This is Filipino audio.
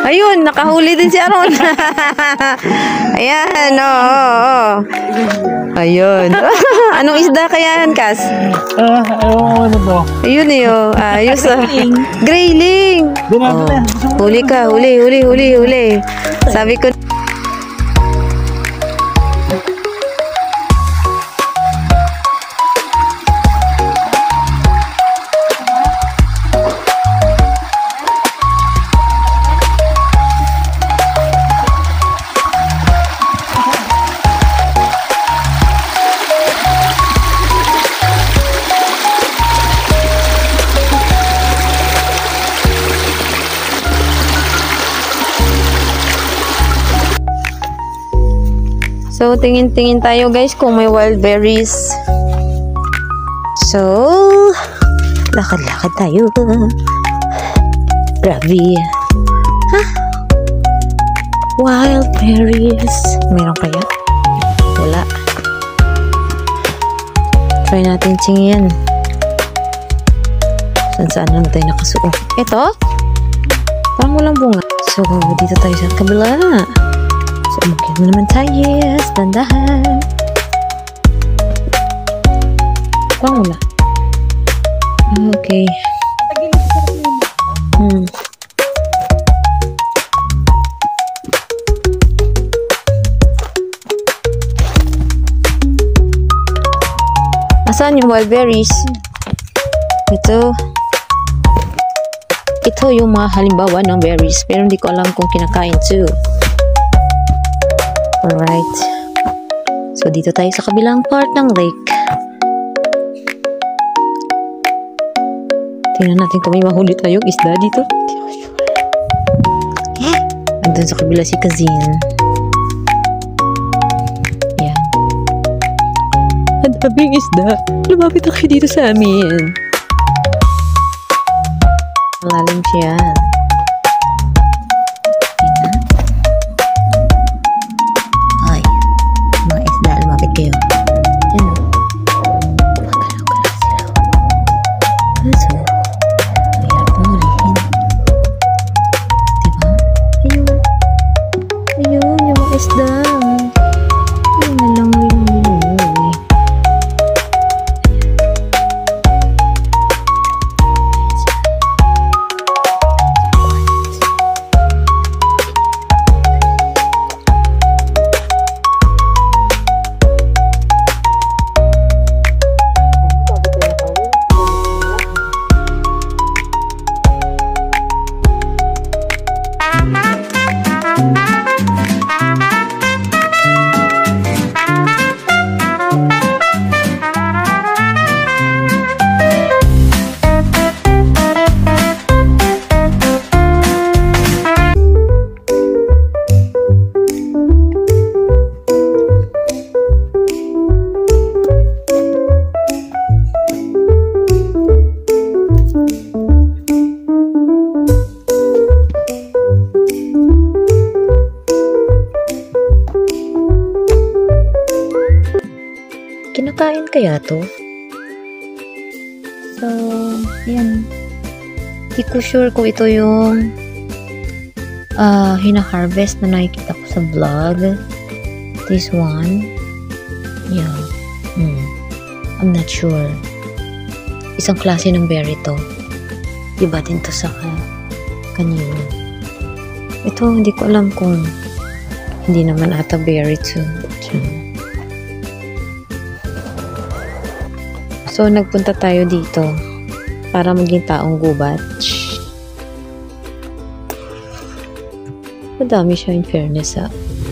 Ayun, nakahuli din si Aaron. Ayan, oo. Ayun. Anong isda kaya yan, Kas? Ano to? Ayun eh, oh. Ayos ah. Grayling. Oh. Huli ka, huli. Sabi ko. So, tingin-tingin tayo guys kung may wild berries. So, lakad-lakad tayo. Grabe. Huh? Wild berries. Meron kaya? Wala. Try natin tingin. Saan naman tayo nakasuot? Ito? Parang walang bunga. So, dito tayo sa kabila. So, umakit na naman tayo. Yes, dandahan. Parang wala. Okay. Asan yung wild berries? Ito yung mga halimbawa ng berries. Pero hindi ko alam kung kinakain too. Alright. So, dito tayo sa kabilang part ng lake. Tingnan natin kung may mahuli tayong isda dito. Andun sa kabila si Kazin. Yan. Ang daming isda. Lumapit na kayo dito sa amin. Malalim siya. Kayo. Yan o. Magalaw-galaw sila. Kaso, mahirap na hulihin. Diba? Ayun, yung mga isda. Ayun na lang yung huli. Kinakain kaya to? So, yan. Hindi ko sure kung ito yung hina-harvest na nakikita ko sa vlog. This one. Yeah. I'm not sure. Isang klase ng berry to. Iba din to sa kanina. Ito, hindi ko alam kung hindi naman ata berry to. So, nagpunta tayo dito para maging taong gubat. Madami siya in fairness ha.